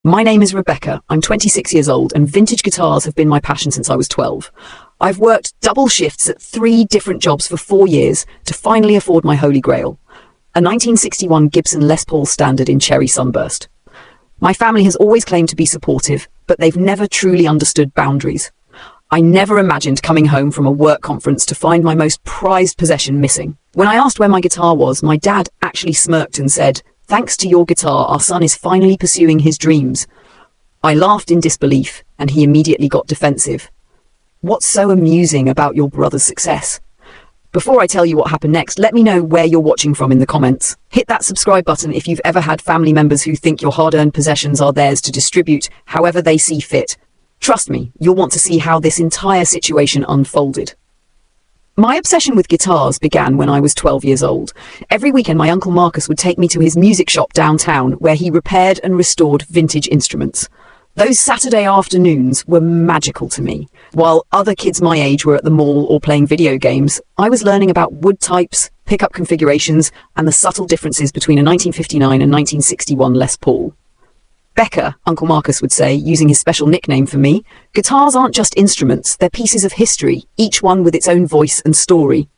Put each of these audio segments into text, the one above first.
My name is Rebecca. I'm 26 years old, and vintage guitars have been my passion since I was 12. I've worked double shifts at 3 different jobs for 4 years to finally afford my holy grail, a 1961 Gibson Les Paul standard in cherry sunburst. My family has always claimed to be supportive, but they've never truly understood boundaries. I never imagined coming home from a work conference to find my most prized possession missing. When I asked where my guitar was, my dad actually smirked and said, "Thanks to your guitar, our son is finally pursuing his dreams." I laughed in disbelief, and he immediately got defensive. What's so amusing about your brother's success? Before I tell you what happened next, let me know where you're watching from in the comments. Hit that subscribe button if you've ever had family members who think your hard-earned possessions are theirs to distribute however they see fit. Trust me, you'll want to see how this entire situation unfolded. My obsession with guitars began when I was 12 years old. Every weekend my Uncle Marcus would take me to his music shop downtown where he repaired and restored vintage instruments. Those Saturday afternoons were magical to me. While other kids my age were at the mall or playing video games, I was learning about wood types, pickup configurations, and the subtle differences between a 1959 and 1961 Les Paul. Becca, Uncle Marcus would say, using his special nickname for me, guitars aren't just instruments, they're pieces of history, each one with its own voice and story.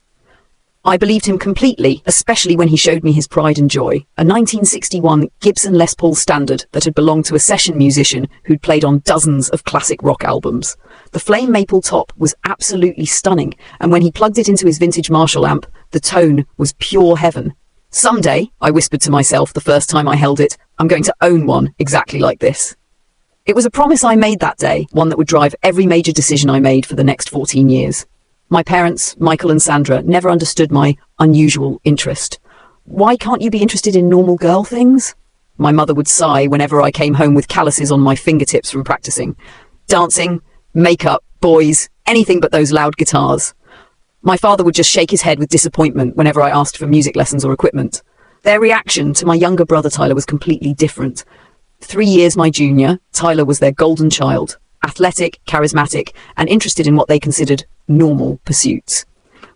I believed him completely, especially when he showed me his pride and joy, a 1961 Gibson Les Paul standard that had belonged to a session musician who'd played on dozens of classic rock albums. The flame maple top was absolutely stunning, and when he plugged it into his vintage Marshall amp, the tone was pure heaven. Someday, I whispered to myself the first time I held it, I'm going to own one exactly like this. It was a promise I made that day, one that would drive every major decision I made for the next 14 years. My parents, Michael and Sandra, never understood my unusual interest. "Why can't you be interested in normal girl things?" My mother would sigh whenever I came home with calluses on my fingertips from practicing. Dancing, makeup, boys, anything but those loud guitars. My father would just shake his head with disappointment whenever I asked for music lessons or equipment. Their reaction to my younger brother Tyler was completely different. 3 years my junior, Tyler was their golden child, athletic, charismatic, and interested in what they considered normal pursuits.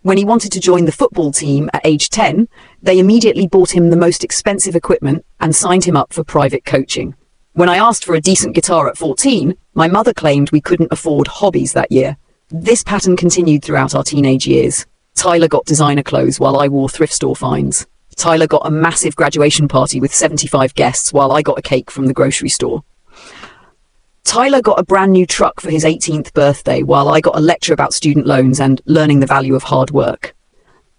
When he wanted to join the football team at age 10, they immediately bought him the most expensive equipment and signed him up for private coaching. When I asked for a decent guitar at 14, my mother claimed we couldn't afford hobbies that year. This pattern continued throughout our teenage years. Tyler got designer clothes while I wore thrift store finds. Tyler got a massive graduation party with 75 guests while I got a cake from the grocery store. Tyler got a brand new truck for his 18th birthday while I got a lecture about student loans and learning the value of hard work.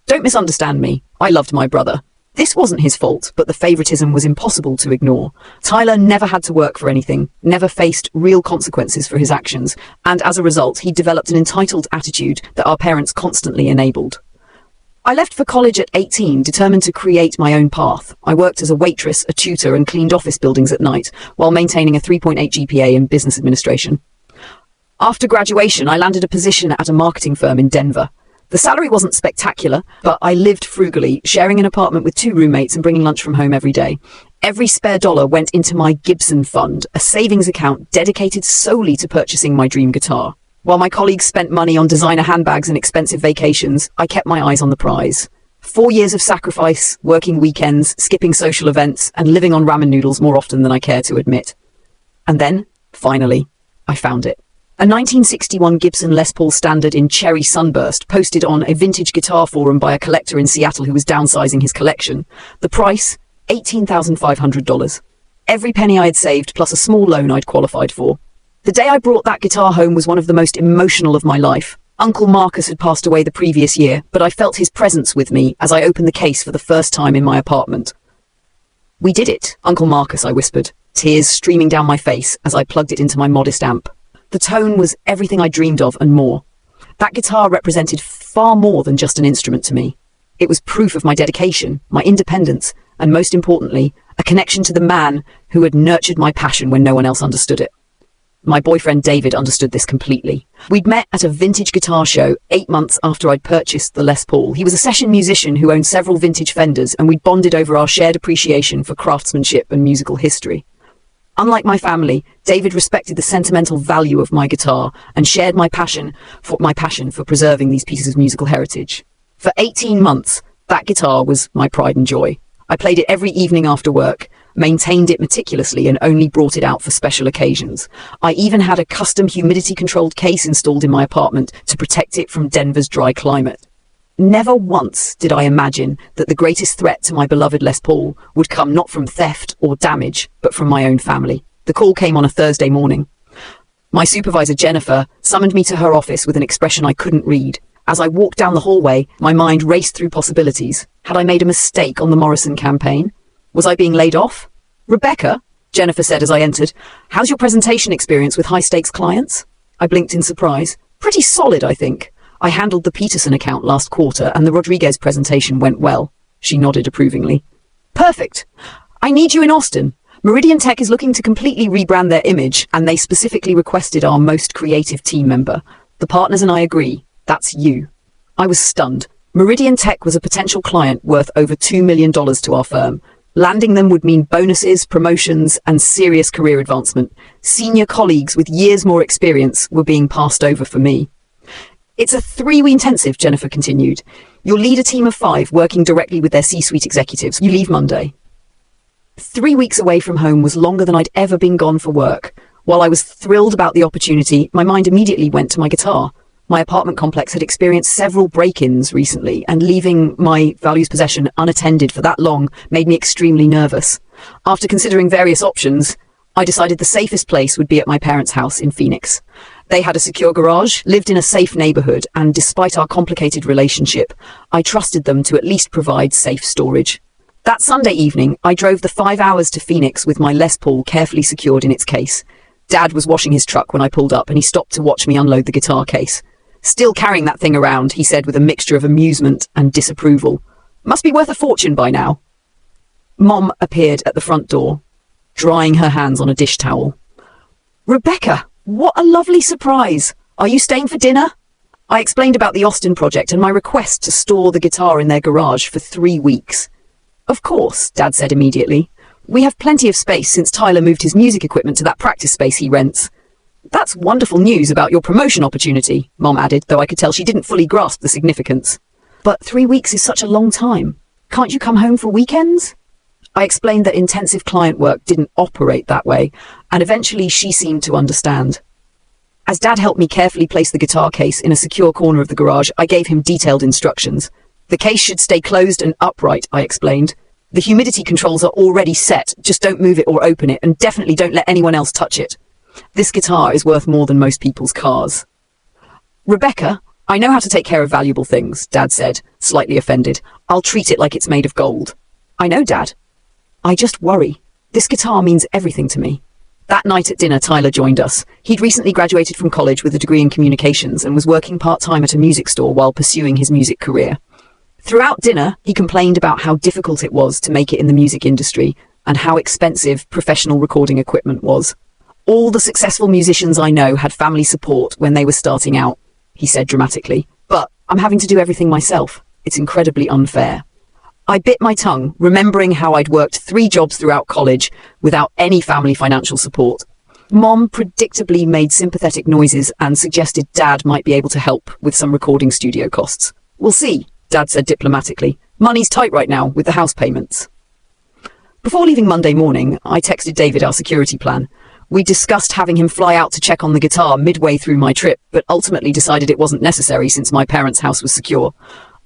Don't misunderstand me. I loved my brother. This wasn't his fault, but the favoritism was impossible to ignore. Tyler never had to work for anything, never faced real consequences for his actions, and as a result, he developed an entitled attitude that our parents constantly enabled. I left for college at 18, determined to create my own path. I worked as a waitress, a tutor, and cleaned office buildings at night, while maintaining a 3.8 GPA in business administration. After graduation, I landed a position at a marketing firm in Denver. The salary wasn't spectacular, but I lived frugally, sharing an apartment with 2 roommates and bringing lunch from home every day. Every spare dollar went into my Gibson fund, a savings account dedicated solely to purchasing my dream guitar. While my colleagues spent money on designer handbags and expensive vacations, I kept my eyes on the prize. 4 years of sacrifice, working weekends, skipping social events, and living on ramen noodles more often than I care to admit. And then, finally, I found it. A 1961 Gibson Les Paul standard in cherry sunburst posted on a vintage guitar forum by a collector in Seattle who was downsizing his collection. The price, $18,500. Every penny I had saved plus a small loan I'd qualified for. The day I brought that guitar home was one of the most emotional of my life. Uncle Marcus had passed away the previous year, but I felt his presence with me as I opened the case for the first time in my apartment. "We did it, Uncle Marcus," I whispered, tears streaming down my face as I plugged it into my modest amp. The tone was everything I dreamed of and more. That guitar represented far more than just an instrument to me. It was proof of my dedication, my independence, and most importantly, a connection to the man who had nurtured my passion when no one else understood it. My boyfriend David understood this completely. We'd met at a vintage guitar show 8 months after I'd purchased the Les Paul. He was a session musician who owned several vintage Fenders, and we'd bonded over our shared appreciation for craftsmanship and musical history. Unlike my family, David respected the sentimental value of my guitar and shared my passion for preserving these pieces of musical heritage. For 18 months, that guitar was my pride and joy. I played it every evening after work, maintained it meticulously, and only brought it out for special occasions. I even had a custom humidity-controlled case installed in my apartment to protect it from Denver's dry climate. Never once did I imagine that the greatest threat to my beloved Les Paul would come not from theft or damage, but from my own family. The call came on a Thursday morning. My supervisor, Jennifer, summoned me to her office with an expression I couldn't read. As I walked down the hallway, my mind raced through possibilities. Had I made a mistake on the Morrison campaign? Was I being laid off? "Rebecca," Jennifer said as I entered, "how's your presentation experience with high-stakes clients?" I blinked in surprise. "Pretty solid, I think. I handled the Peterson account last quarter and the Rodriguez presentation went well." She nodded approvingly. "Perfect. I need you in Austin. Meridian Tech is looking to completely rebrand their image, and they specifically requested our most creative team member. The partners and I agree. That's you." I was stunned. Meridian Tech was a potential client worth over $2 million to our firm. Landing them would mean bonuses, promotions, and serious career advancement. Senior colleagues with years more experience were being passed over for me. "It's a 3-week intensive," Jennifer continued. "You'll lead a team of 5 working directly with their C-suite executives. You leave Monday." 3 weeks away from home was longer than I'd ever been gone for work. While I was thrilled about the opportunity, my mind immediately went to my guitar. My apartment complex had experienced several break-ins recently, and leaving my valued possession unattended for that long made me extremely nervous. After considering various options, I decided the safest place would be at my parents' house in Phoenix. They had a secure garage, lived in a safe neighborhood, and despite our complicated relationship, I trusted them to at least provide safe storage. That Sunday evening, I drove the 5 hours to Phoenix with my Les Paul carefully secured in its case. Dad was washing his truck when I pulled up, and he stopped to watch me unload the guitar case. "Still carrying that thing around," he said with a mixture of amusement and disapproval. "Must be worth a fortune by now." Mom appeared at the front door, drying her hands on a dish towel. "Rebecca, what a lovely surprise. Are you staying for dinner?" I explained about the Austin project and my request to store the guitar in their garage for 3 weeks. "Of course," Dad said immediately. "We have plenty of space since Tyler moved his music equipment to that practice space he rents." "That's wonderful news about your promotion opportunity," Mom added, though I could tell she didn't fully grasp the significance. "But 3 weeks is such a long time. Can't you come home for weekends?" I explained that intensive client work didn't operate that way, and eventually she seemed to understand. As Dad helped me carefully place the guitar case in a secure corner of the garage, I gave him detailed instructions. "The case should stay closed and upright," I explained. "The humidity controls are already set, just don't move it or open it, and definitely don't let anyone else touch it. This guitar is worth more than most people's cars." "Rebecca, I know how to take care of valuable things," Dad said, slightly offended. "I'll treat it like it's made of gold." "I know, Dad. I just worry. This guitar means everything to me." That night at dinner, Tyler joined us. He'd recently graduated from college with a degree in communications and was working part-time at a music store while pursuing his music career. Throughout dinner, he complained about how difficult it was to make it in the music industry and how expensive professional recording equipment was. "All the successful musicians I know had family support when they were starting out," he said dramatically. "But I'm having to do everything myself. It's incredibly unfair." I bit my tongue, remembering how I'd worked 3 jobs throughout college without any family financial support. Mom predictably made sympathetic noises and suggested Dad might be able to help with some recording studio costs. "We'll see," Dad said diplomatically. "Money's tight right now with the house payments." Before leaving Monday morning, I texted David our security plan. We discussed having him fly out to check on the guitar midway through my trip, but ultimately decided it wasn't necessary since my parents' house was secure.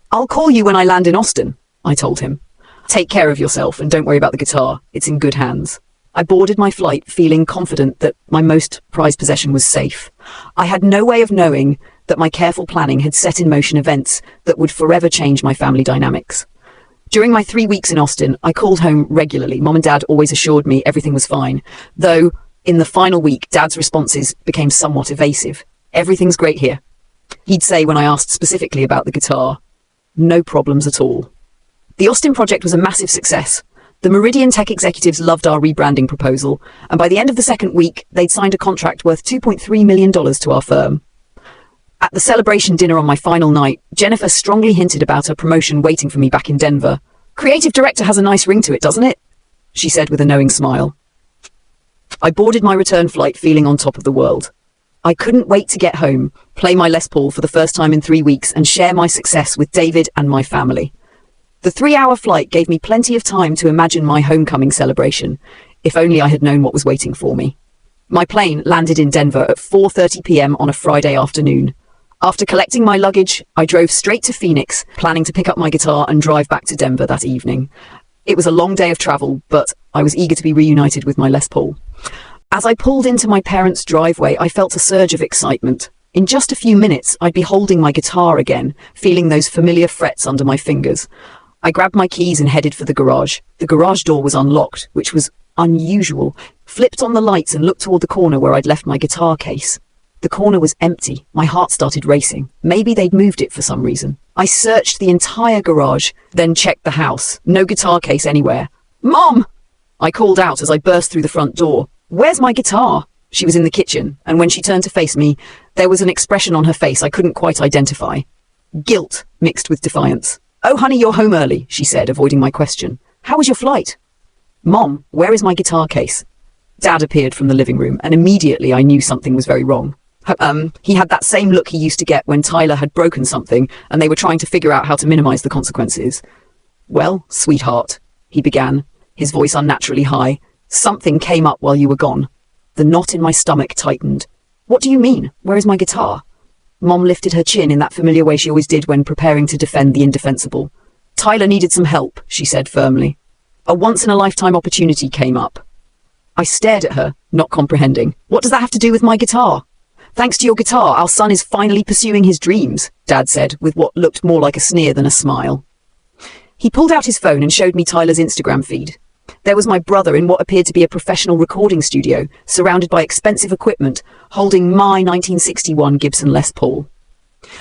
"I'll call you when I land in Austin," I told him. "Take care of yourself and don't worry about the guitar. It's in good hands." I boarded my flight feeling confident that my most prized possession was safe. I had no way of knowing that my careful planning had set in motion events that would forever change my family dynamics. During my 3 weeks in Austin, I called home regularly. Mom and Dad always assured me everything was fine, though in the final week, Dad's responses became somewhat evasive. "Everything's great here," he'd say when I asked specifically about the guitar. "No problems at all." The Austin project was a massive success. The Meridian Tech executives loved our rebranding proposal, and by the end of the second week, they'd signed a contract worth $2.3 million to our firm. At the celebration dinner on my final night, Jennifer strongly hinted about a promotion waiting for me back in Denver. "Creative director has a nice ring to it, doesn't it?" she said with a knowing smile. I boarded my return flight feeling on top of the world. I couldn't wait to get home, play my Les Paul for the first time in 3 weeks, and share my success with David and my family. The 3-hour flight gave me plenty of time to imagine my homecoming celebration, if only I had known what was waiting for me. My plane landed in Denver at 4:30 p.m. on a Friday afternoon. After collecting my luggage, I drove straight to Phoenix, planning to pick up my guitar and drive back to Denver that evening. It was a long day of travel, but I was eager to be reunited with my Les Paul. As I pulled into my parents' driveway, I felt a surge of excitement. In just a few minutes, I'd be holding my guitar again, feeling those familiar frets under my fingers. I grabbed my keys and headed for the garage. The garage door was unlocked, which was unusual. Flipped on the lights and looked toward the corner where I'd left my guitar case. The corner was empty. My heart started racing. Maybe they'd moved it for some reason. I searched the entire garage, then checked the house. No guitar case anywhere. "Mom!" I called out as I burst through the front door. "Where's my guitar?" She was in the kitchen, and when she turned to face me, there was an expression on her face I couldn't quite identify. Guilt mixed with defiance. "Oh, honey, you're home early," she said, avoiding my question. "How was your flight?" "Mom, where is my guitar case?" Dad appeared from the living room, and immediately I knew something was very wrong. He had that same look he used to get when Tyler had broken something, and they were trying to figure out how to minimize the consequences. "Well, sweetheart," he began, his voice unnaturally high, "something came up while you were gone." The knot in my stomach tightened. "What do you mean? Where is my guitar?" Mom lifted her chin in that familiar way she always did when preparing to defend the indefensible. "Tyler needed some help," she said firmly. "A once-in-a-lifetime opportunity came up." I stared at her, not comprehending. "What does that have to do with my guitar?" "Thanks to your guitar, our son is finally pursuing his dreams," Dad said, with what looked more like a sneer than a smile. He pulled out his phone and showed me Tyler's Instagram feed. There was my brother in what appeared to be a professional recording studio, surrounded by expensive equipment, holding my 1961 Gibson Les Paul.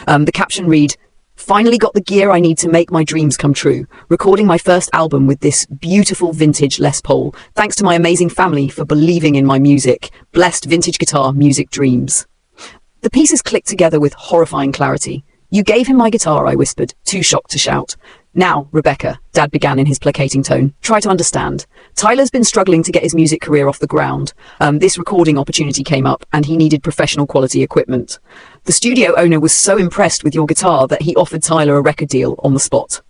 The caption read, "Finally got the gear I need to make my dreams come true. Recording my first album with this beautiful vintage Les Paul. Thanks to my amazing family for believing in my music. Blessed vintage guitar, music dreams." The pieces clicked together with horrifying clarity. "You gave him my guitar," I whispered, too shocked to shout. "Now, Rebecca," Dad began in his placating tone, "try to understand. Tyler's been struggling to get his music career off the ground. This recording opportunity came up, and he needed professional quality equipment. The studio owner was so impressed with your guitar that he offered Tyler a record deal on the spot."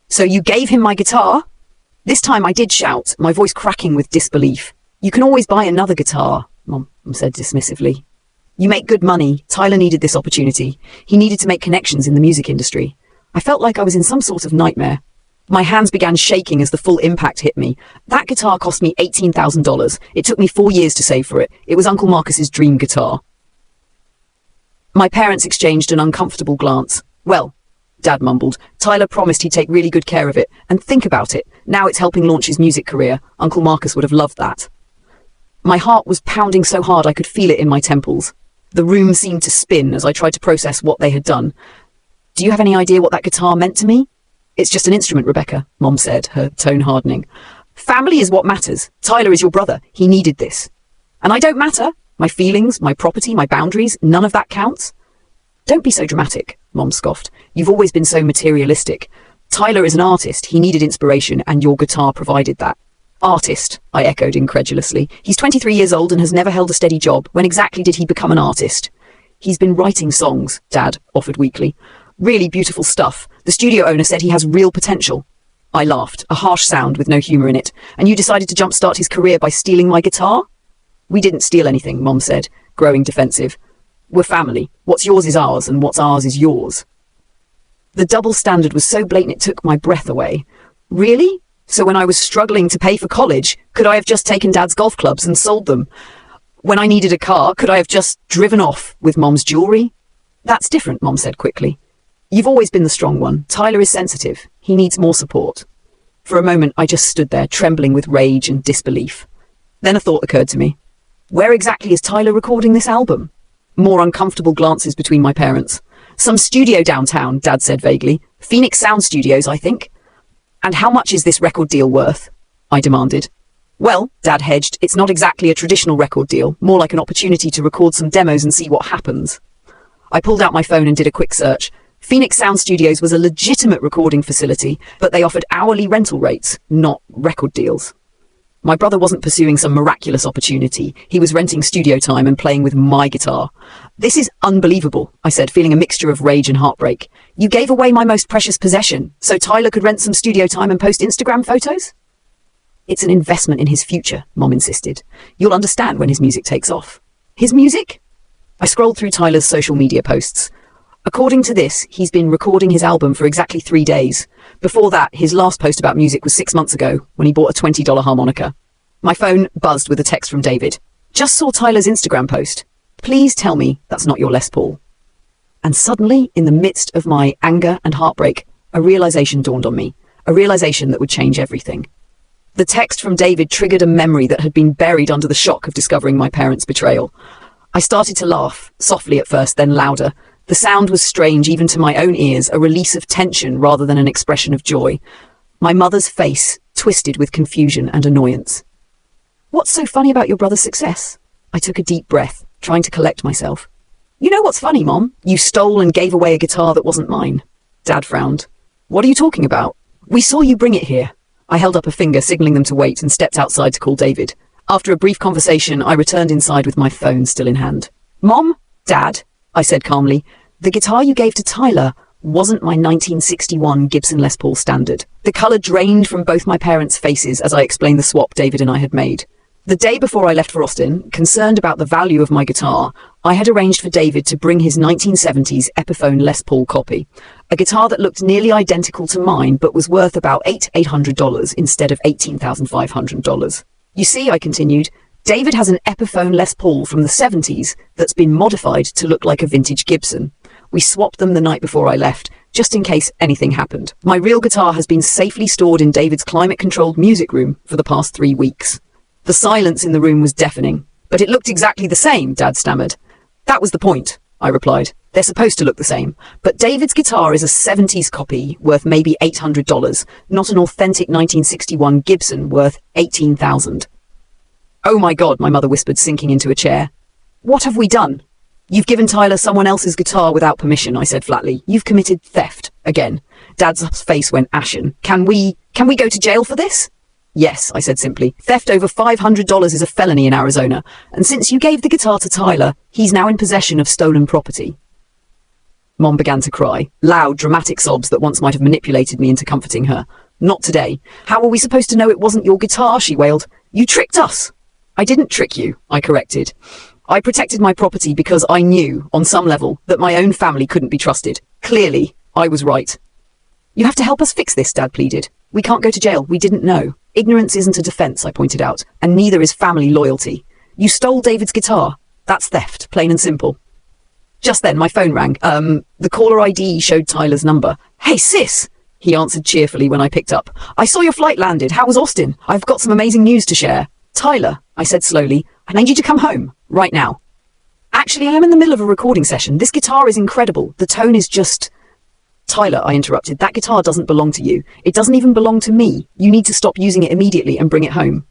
"So you gave him my guitar?" This time I did shout, my voice cracking with disbelief. "You can always buy another guitar," Mom said dismissively. "You make good money. Tyler needed this opportunity. He needed to make connections in the music industry." I felt like I was in some sort of nightmare. My hands began shaking as the full impact hit me. That guitar cost me $18,000. It took me 4 years to save for it. It was Uncle Marcus's dream guitar. My parents exchanged an uncomfortable glance. "Well," Dad mumbled, "Tyler promised he'd take really good care of it. And think about it. Now it's helping launch his music career. Uncle Marcus would have loved that." My heart was pounding so hard I could feel it in my temples. The room seemed to spin as I tried to process what they had done. "Do you have any idea what that guitar meant to me?" "It's just an instrument, Rebecca," Mom said, her tone hardening. "Family is what matters. Tyler is your brother. He needed this." "And I don't matter? My feelings, my property, my boundaries, none of that counts?" "Don't be so dramatic," Mom scoffed. "You've always been so materialistic. Tyler is an artist. He needed inspiration, and your guitar provided that." "Artist," I echoed incredulously. "He's 23 years old and has never held a steady job. When exactly did he become an artist?" "He's been writing songs," Dad offered weakly. "Really beautiful stuff. The studio owner said he has real potential." I laughed, a harsh sound with no humor in it. "And you decided to jumpstart his career by stealing my guitar?" "We didn't steal anything," Mom said, growing defensive. "We're family. What's yours is ours, and what's ours is yours." The double standard was so blatant it took my breath away. Really? So when I was struggling to pay for college, could I have just taken Dad's golf clubs and sold them? When I needed a car, could I have just driven off with Mom's jewelry? "That's different," Mom said quickly. "You've always been the strong one. Tyler is sensitive. He needs more support." For a moment, I just stood there, trembling with rage and disbelief. Then a thought occurred to me. Where exactly is Tyler recording this album? More uncomfortable glances between my parents. "Some studio downtown," Dad said vaguely. "Phoenix Sound Studios, I think." "And how much is this record deal worth?" I demanded. "Well," Dad hedged, "it's not exactly a traditional record deal, more like an opportunity to record some demos and see what happens." I pulled out my phone and did a quick search. Phoenix Sound Studios was a legitimate recording facility, but they offered hourly rental rates, not record deals. My brother wasn't pursuing some miraculous opportunity. He was renting studio time and playing with my guitar. This is unbelievable, I said, feeling a mixture of rage and heartbreak. You gave away my most precious possession, so Tyler could rent some studio time and post Instagram photos? It's an investment in his future, Mom insisted. You'll understand when his music takes off. His music? I scrolled through Tyler's social media posts. According to this, he's been recording his album for exactly 3 days. Before that, his last post about music was 6 months ago, when he bought a $20 harmonica. My phone buzzed with a text from David. Just saw Tyler's Instagram post. Please tell me that's not your Les Paul. And suddenly, in the midst of my anger and heartbreak, a realization dawned on me. A realization that would change everything. The text from David triggered a memory that had been buried under the shock of discovering my parents' betrayal. I started to laugh, softly at first, then louder. The sound was strange even to my own ears, a release of tension rather than an expression of joy. My mother's face twisted with confusion and annoyance. What's so funny about your brother's success? I took a deep breath, trying to collect myself. You know what's funny, Mom? You stole and gave away a guitar that wasn't mine. Dad frowned. What are you talking about? We saw you bring it here. I held up a finger, signaling them to wait, and stepped outside to call David. After a brief conversation, I returned inside with my phone still in hand. Mom? Dad? I said calmly, the guitar you gave to Tyler wasn't my 1961 Gibson Les Paul Standard. The colour drained from both my parents' faces as I explained the swap David and I had made. The day before I left for Austin, concerned about the value of my guitar, I had arranged for David to bring his 1970s Epiphone Les Paul copy, a guitar that looked nearly identical to mine but was worth about $800 instead of $18,500. You see, I continued, David has an Epiphone Les Paul from the 70s that's been modified to look like a vintage Gibson. We swapped them the night before I left, just in case anything happened. My real guitar has been safely stored in David's climate-controlled music room for the past 3 weeks. The silence in the room was deafening. But it looked exactly the same, Dad stammered. That was the point, I replied. They're supposed to look the same. But David's guitar is a 70s copy worth maybe $800, not an authentic 1961 Gibson worth $18,000. Oh my God, my mother whispered, sinking into a chair. What have we done? You've given Tyler someone else's guitar without permission, I said flatly. You've committed theft again. Dad's face went ashen. Can we go to jail for this? Yes, I said simply. Theft over $500 is a felony in Arizona, and since you gave the guitar to Tyler, he's now in possession of stolen property. Mom began to cry, loud, dramatic sobs that once might have manipulated me into comforting her. Not today. How were we supposed to know it wasn't your guitar, she wailed. You tricked us. I didn't trick you, I corrected. I protected my property because I knew, on some level, that my own family couldn't be trusted. Clearly, I was right. You have to help us fix this, Dad pleaded. We can't go to jail. We didn't know. Ignorance isn't a defense, I pointed out, and neither is family loyalty. You stole David's guitar. That's theft, plain and simple. Just then, my phone rang. The caller ID showed Tyler's number. Hey, sis, he answered cheerfully when I picked up. I saw your flight landed. How was Austin? I've got some amazing news to share. Tyler, I said slowly, I need you to come home, right now. Actually, I am in the middle of a recording session. This guitar is incredible. The tone is just... Tyler, I interrupted, that guitar doesn't belong to you. It doesn't even belong to me. You need to stop using it immediately and bring it home.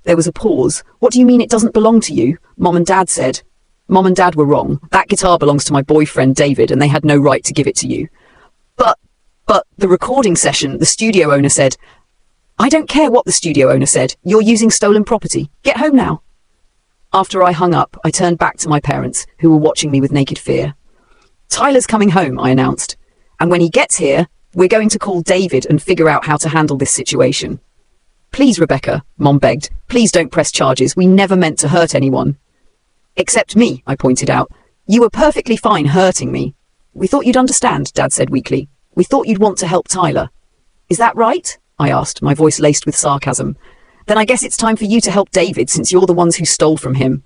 There was a pause. What do you mean it doesn't belong to you? Mom and Dad said. Mom and Dad were wrong. That guitar belongs to my boyfriend David, and they had no right to give it to you. But the recording session, the studio owner said... I don't care what the studio owner said. You're using stolen property. Get home now. After I hung up, I turned back to my parents, who were watching me with naked fear. Tyler's coming home, I announced. And when he gets here, we're going to call David and figure out how to handle this situation. Please, Rebecca, Mom begged. Please don't press charges. We never meant to hurt anyone. Except me, I pointed out. You were perfectly fine hurting me. We thought you'd understand, Dad said weakly. We thought you'd want to help Tyler. Is that right? I asked, my voice laced with sarcasm. Then I guess it's time for you to help David since you're the ones who stole from him.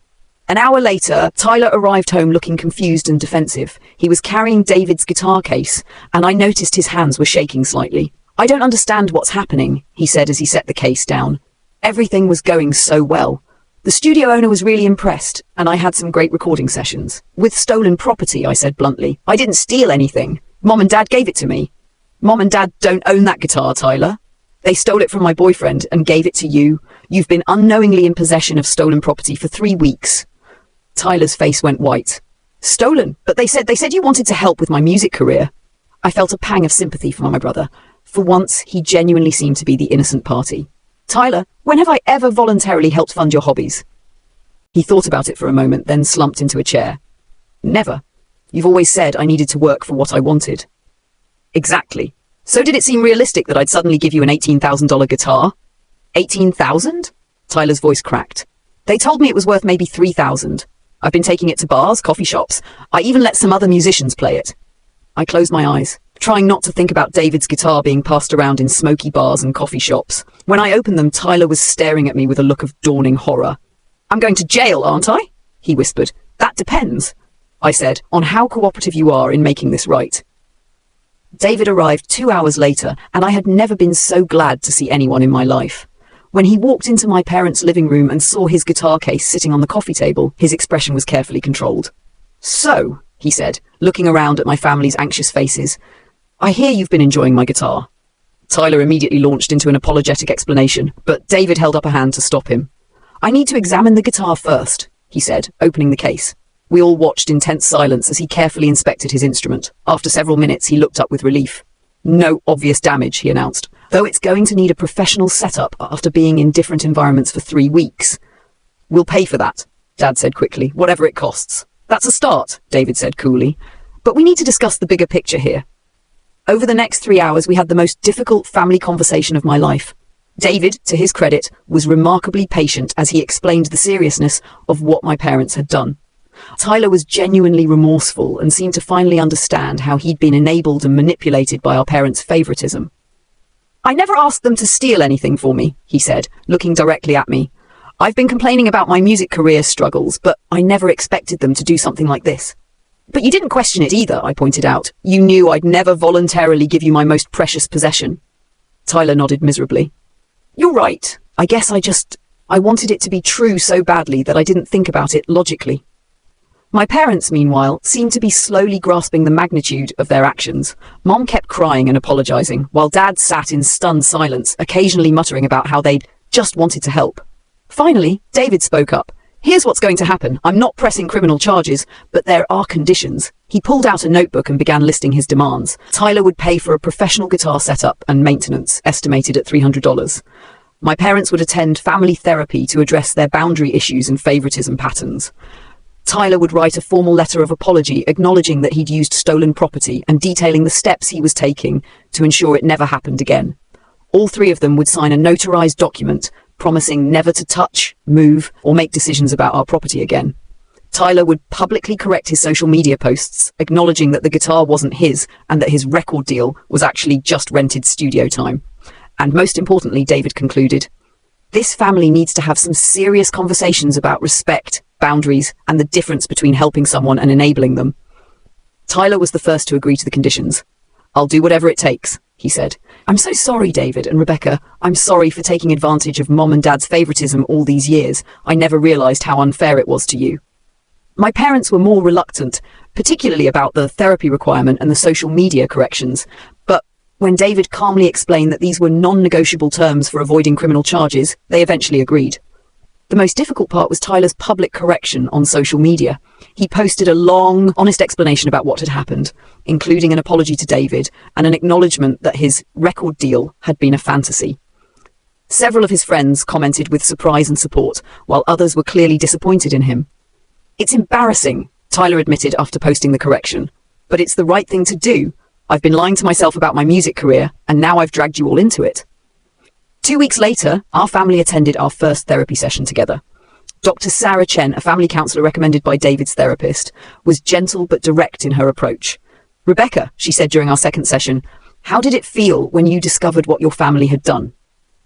An hour later, Tyler arrived home looking confused and defensive. He was carrying David's guitar case, and I noticed his hands were shaking slightly. I don't understand what's happening, he said as he set the case down. Everything was going so well. The studio owner was really impressed, and I had some great recording sessions. With stolen property, I said bluntly. I didn't steal anything. Mom and Dad gave it to me. Mom and Dad don't own that guitar, Tyler. They stole it from my boyfriend and gave it to you. You've been unknowingly in possession of stolen property for 3 weeks. Tyler's face went white. Stolen? But they said you wanted to help with my music career. I felt a pang of sympathy for my brother. For once, he genuinely seemed to be the innocent party. Tyler, when have I ever voluntarily helped fund your hobbies? He thought about it for a moment, then slumped into a chair. Never. You've always said I needed to work for what I wanted. Exactly. So did it seem realistic that I'd suddenly give you an $18,000 guitar? 18,000? Tyler's voice cracked. They told me it was worth maybe 3,000. I've been taking it to bars, coffee shops. I even let some other musicians play it. I closed my eyes, trying not to think about David's guitar being passed around in smoky bars and coffee shops. When I opened them, Tyler was staring at me with a look of dawning horror. I'm going to jail, aren't I? He whispered. That depends, I said, on how cooperative you are in making this right. David arrived 2 hours later, and I had never been so glad to see anyone in my life. When he walked into my parents' living room and saw his guitar case sitting on the coffee table, his expression was carefully controlled. So, he said, looking around at my family's anxious faces, I hear you've been enjoying my guitar. Tyler immediately launched into an apologetic explanation, but David held up a hand to stop him. I need to examine the guitar first, he said, opening the case. We all watched in tense silence as he carefully inspected his instrument. After several minutes, he looked up with relief. No obvious damage, he announced, though it's going to need a professional setup after being in different environments for 3 weeks. We'll pay for that, Dad said quickly, whatever it costs. That's a start, David said coolly. But we need to discuss the bigger picture here. Over the next 3 hours, we had the most difficult family conversation of my life. David, to his credit, was remarkably patient as he explained the seriousness of what my parents had done. Tyler was genuinely remorseful and seemed to finally understand how he'd been enabled and manipulated by our parents' favoritism. I never asked them to steal anything for me, he said, looking directly at me. I've been complaining about my music career struggles, but I never expected them to do something like this. But you didn't question it either, I pointed out. You knew I'd never voluntarily give you my most precious possession. Tyler nodded miserably. You're right. I guess I wanted it to be true so badly that I didn't think about it logically. My parents, meanwhile, seemed to be slowly grasping the magnitude of their actions. Mom kept crying and apologizing, while Dad sat in stunned silence, occasionally muttering about how they'd just wanted to help. Finally, David spoke up. Here's what's going to happen. I'm not pressing criminal charges, but there are conditions. He pulled out a notebook and began listing his demands. Tyler would pay for a professional guitar setup and maintenance, estimated at $300. My parents would attend family therapy to address their boundary issues and favoritism patterns. Tyler would write a formal letter of apology acknowledging that he'd used stolen property and detailing the steps he was taking to ensure it never happened again. All 3 of them would sign a notarized document promising never to touch, move, or make decisions about our property again. Tyler would publicly correct his social media posts, acknowledging that the guitar wasn't his and that his record deal was actually just rented studio time. And most importantly, David concluded, this family needs to have some serious conversations about respect, boundaries, and the difference between helping someone and enabling them. Tyler was the first to agree to the conditions. I'll do whatever it takes, he said. I'm so sorry, David and Rebecca. I'm sorry for taking advantage of Mom and Dad's favoritism all these years. I never realized how unfair it was to you. My parents were more reluctant, particularly about the therapy requirement and the social media corrections. But when David calmly explained that these were non-negotiable terms for avoiding criminal charges, they eventually agreed. The most difficult part was Tyler's public correction on social media. He posted a long, honest explanation about what had happened, including an apology to David and an acknowledgement that his record deal had been a fantasy. Several of his friends commented with surprise and support, while others were clearly disappointed in him. It's embarrassing, Tyler admitted after posting the correction, but it's the right thing to do. I've been lying to myself about my music career, and now I've dragged you all into it. 2 weeks later, our family attended our first therapy session together. Dr. Sarah Chen, a family counselor recommended by David's therapist, was gentle but direct in her approach. Rebecca, she said during our second session, how did it feel when you discovered what your family had done?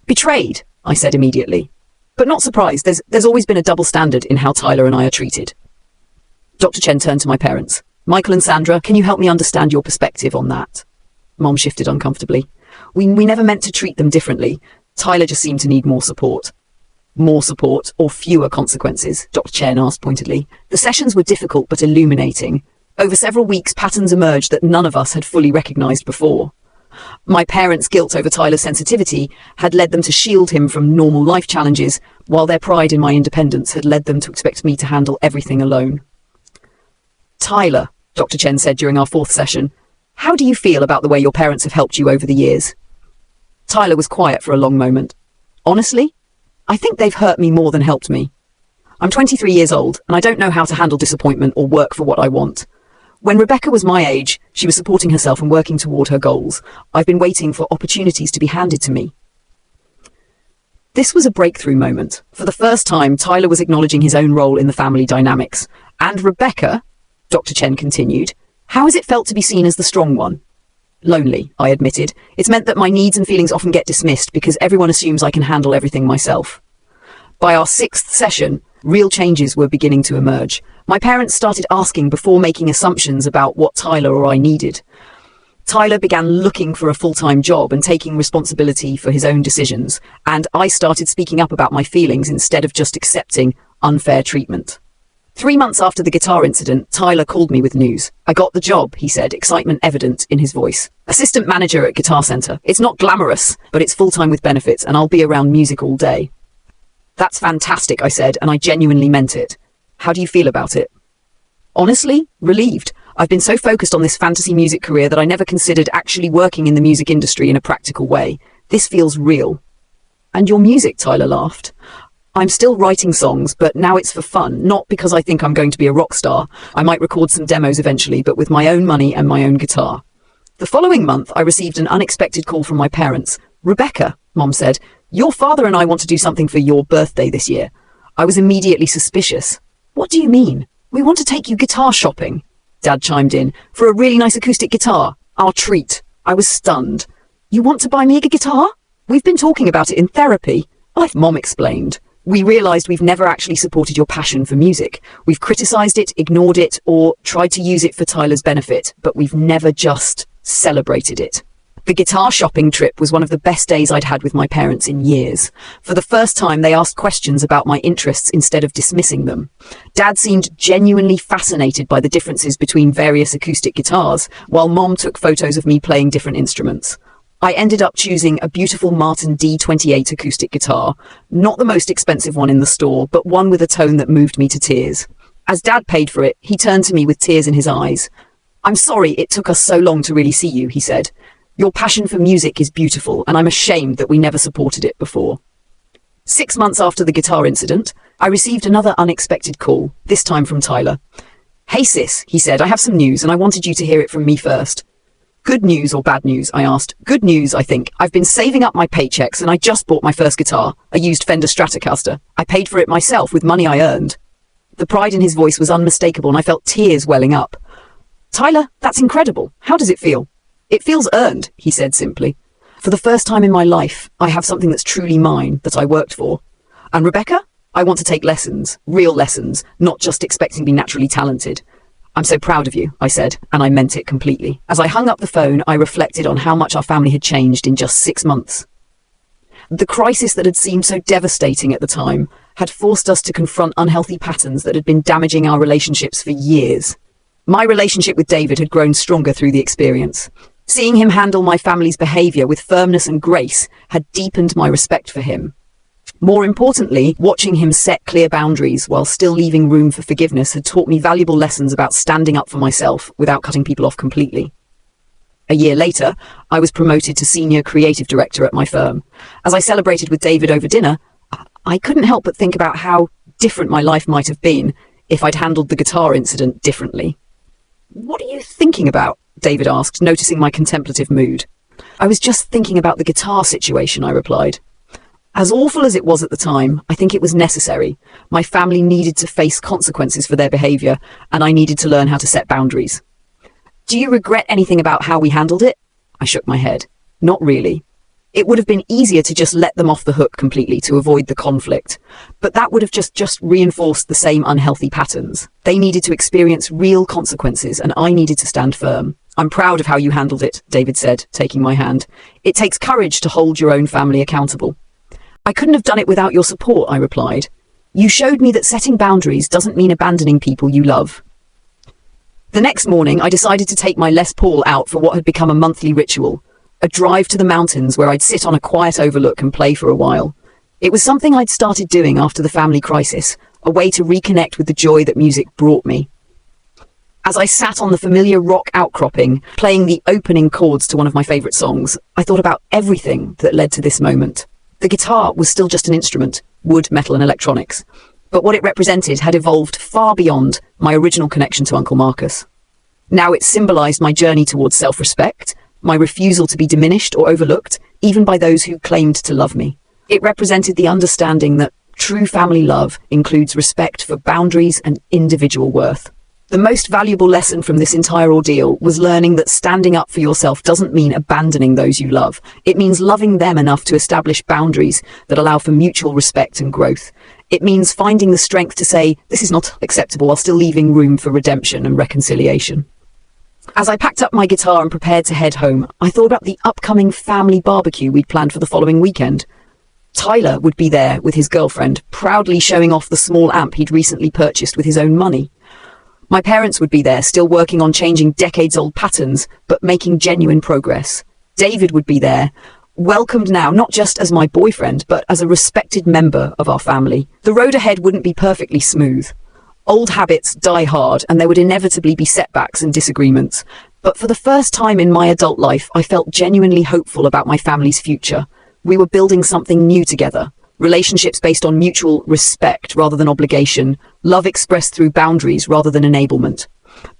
Betrayed, I said immediately. But not surprised, there's always been a double standard in how Tyler and I are treated. Dr. Chen turned to my parents. Michael and Sandra, can you help me understand your perspective on that? Mom shifted uncomfortably. We never meant to treat them differently. Tyler just seemed to need more support. More support or fewer consequences? Dr. Chen asked pointedly. The sessions were difficult but illuminating. Over several weeks, patterns emerged that none of us had fully recognized before. My parents' guilt over Tyler's sensitivity had led them to shield him from normal life challenges, while their pride in my independence had led them to expect me to handle everything alone. Tyler, Dr. Chen said during our fourth session, how do you feel about the way your parents have helped you over the years? Tyler was quiet for a long moment. Honestly, I think they've hurt me more than helped me. I'm 23 years old, and I don't know how to handle disappointment or work for what I want. When Rebecca was my age, she was supporting herself and working toward her goals. I've been waiting for opportunities to be handed to me. This was a breakthrough moment. For the first time, Tyler was acknowledging his own role in the family dynamics. And Rebecca, Dr. Chen continued, how has it felt to be seen as the strong one? Lonely, I admitted. It's meant that my needs and feelings often get dismissed because everyone assumes I can handle everything myself. By our 6th session, real changes were beginning to emerge. My parents started asking before making assumptions about what Tyler or I needed. Tyler began looking for a full-time job and taking responsibility for his own decisions, and I started speaking up about my feelings instead of just accepting unfair treatment. 3 months after the guitar incident, Tyler called me with news. I got the job, he said, excitement evident in his voice. Assistant manager at Guitar Center. It's not glamorous, but it's full-time with benefits, and I'll be around music all day. That's fantastic, I said, and I genuinely meant it. How do you feel about it? Honestly, relieved. I've been so focused on this fantasy music career that I never considered actually working in the music industry in a practical way. This feels real. And your music, Tyler laughed. I'm still writing songs, but now it's for fun, not because I think I'm going to be a rock star. I might record some demos eventually, but with my own money and my own guitar. The following month, I received an unexpected call from my parents. Rebecca, Mom said, your father and I want to do something for your birthday this year. I was immediately suspicious. What do you mean? We want to take you guitar shopping. Dad chimed in. For a really nice acoustic guitar. Our treat. I was stunned. You want to buy me a guitar? We've been talking about it in therapy. Mom explained. We realized we've never actually supported your passion for music. We've criticized it, ignored it, or tried to use it for Tyler's benefit, but we've never just celebrated it. The guitar shopping trip was one of the best days I'd had with my parents in years. For the first time, they asked questions about my interests instead of dismissing them. Dad seemed genuinely fascinated by the differences between various acoustic guitars, while Mom took photos of me playing different instruments. I ended up choosing a beautiful Martin D28 acoustic guitar, not the most expensive one in the store, but one with a tone that moved me to tears. As Dad paid for it, he turned to me with tears in his eyes. I'm sorry it took us so long to really see you, he said. Your passion for music is beautiful, and I'm ashamed that we never supported it before. 6 months after the guitar incident, I received another unexpected call, this time from Tyler. Hey sis, he said, I have some news, and I wanted you to hear it from me first. Good news or bad news, I asked. Good news, I think. I've been saving up my paychecks and I just bought my first guitar, a used Fender Stratocaster. I paid for it myself with money I earned. The pride in his voice was unmistakable and I felt tears welling up. Tyler, that's incredible. How does it feel? It feels earned, he said simply. For the first time in my life, I have something that's truly mine, that I worked for. And Rebecca, I want to take lessons, real lessons, not just expecting to be naturally talented. I'm so proud of you, I said, and I meant it completely. As I hung up the phone, I reflected on how much our family had changed in just 6 months. The crisis that had seemed so devastating at the time had forced us to confront unhealthy patterns that had been damaging our relationships for years. My relationship with David had grown stronger through the experience. Seeing him handle my family's behavior with firmness and grace had deepened my respect for him. More importantly, watching him set clear boundaries while still leaving room for forgiveness had taught me valuable lessons about standing up for myself without cutting people off completely. A year later, I was promoted to senior creative director at my firm. As I celebrated with David over dinner, I couldn't help but think about how different my life might have been if I'd handled the guitar incident differently. What are you thinking about? David asked, noticing my contemplative mood. I was just thinking about the guitar situation, I replied. As awful as it was at the time, I think it was necessary. My family needed to face consequences for their behavior, and I needed to learn how to set boundaries. Do you regret anything about how we handled it? I shook my head. Not really. It would have been easier to just let them off the hook completely to avoid the conflict, but that would have just reinforced the same unhealthy patterns. They needed to experience real consequences, and I needed to stand firm. I'm proud of how you handled it, David said, taking my hand. It takes courage to hold your own family accountable. I couldn't have done it without your support, I replied. You showed me that setting boundaries doesn't mean abandoning people you love. The next morning, I decided to take my Les Paul out for what had become a monthly ritual, a drive to the mountains where I'd sit on a quiet overlook and play for a while. It was something I'd started doing after the family crisis, a way to reconnect with the joy that music brought me. As I sat on the familiar rock outcropping, playing the opening chords to one of my favorite songs, I thought about everything that led to this moment. The guitar was still just an instrument, wood, metal, and electronics. But what it represented had evolved far beyond my original connection to Uncle Marcus. Now it symbolized my journey towards self-respect, my refusal to be diminished or overlooked, even by those who claimed to love me. It represented the understanding that true family love includes respect for boundaries and individual worth. The most valuable lesson from this entire ordeal was learning that standing up for yourself doesn't mean abandoning those you love. It means loving them enough to establish boundaries that allow for mutual respect and growth. It means finding the strength to say, this is not acceptable, while still leaving room for redemption and reconciliation. As I packed up my guitar and prepared to head home, I thought about the upcoming family barbecue we'd planned for the following weekend. Tyler would be there with his girlfriend, proudly showing off the small amp he'd recently purchased with his own money. My parents would be there, still working on changing decades-old patterns, but making genuine progress. David would be there, welcomed now not just as my boyfriend, but as a respected member of our family. The road ahead wouldn't be perfectly smooth. Old habits die hard, and there would inevitably be setbacks and disagreements. But for the first time in my adult life, I felt genuinely hopeful about my family's future. We were building something new together. Relationships based on mutual respect rather than obligation, love expressed through boundaries rather than enablement.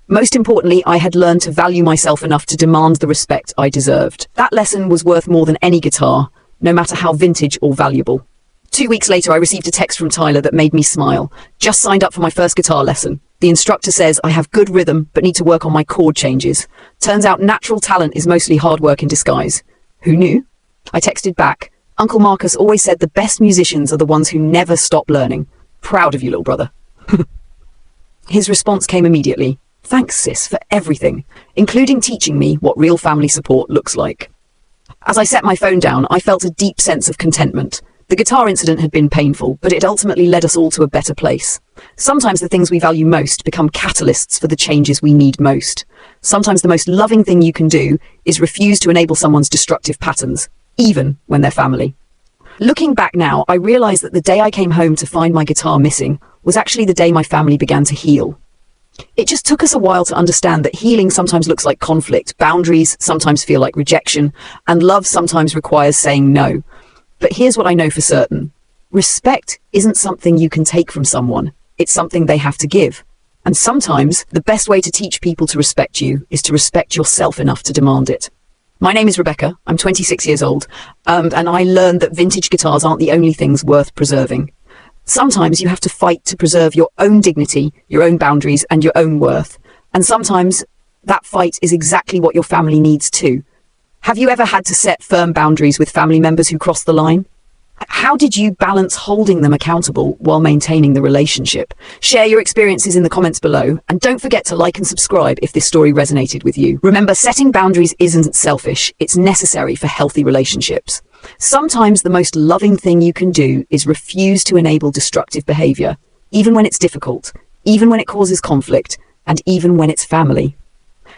Most importantly, I had learned to value myself enough to demand the respect I deserved. That lesson was worth more than any guitar, no matter how vintage or valuable. 2 weeks later, I received a text from Tyler that made me smile. Just signed up for my first guitar lesson. The instructor says I have good rhythm, but need to work on my chord changes. Turns out natural talent is mostly hard work in disguise. Who knew? I texted back, Uncle Marcus always said the best musicians are the ones who never stop learning. Proud of you, little brother. His response came immediately. Thanks, sis, for everything, including teaching me what real family support looks like. As I set my phone down, I felt a deep sense of contentment. The guitar incident had been painful, but it ultimately led us all to a better place. Sometimes the things we value most become catalysts for the changes we need most. Sometimes the most loving thing you can do is refuse to enable someone's destructive patterns, even when they're family. Looking back now, I realized that the day I came home to find my guitar missing was actually the day my family began to heal. It just took us a while to understand that healing sometimes looks like conflict, boundaries sometimes feel like rejection, and love sometimes requires saying no. But here's what I know for certain. Respect isn't something you can take from someone. It's something they have to give. And sometimes the best way to teach people to respect you is to respect yourself enough to demand it. My name is Rebecca. I'm 26 years old, and I learned that vintage guitars aren't the only things worth preserving. Sometimes you have to fight to preserve your own dignity, your own boundaries, and your own worth. And sometimes that fight is exactly what your family needs too. Have you ever had to set firm boundaries with family members who cross the line? How did you balance holding them accountable while maintaining the relationship? Share your experiences in the comments below, and don't forget to like and subscribe if this story resonated with you. Remember, setting boundaries isn't selfish, it's necessary for healthy relationships. Sometimes the most loving thing you can do is refuse to enable destructive behavior, even when it's difficult, even when it causes conflict, and even when it's family.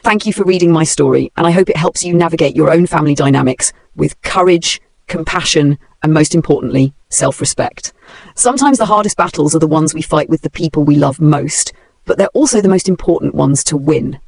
Thank you for reading my story, and I hope it helps you navigate your own family dynamics with courage, compassion, and most importantly, self-respect. Sometimes the hardest battles are the ones we fight with the people we love most, but they're also the most important ones to win.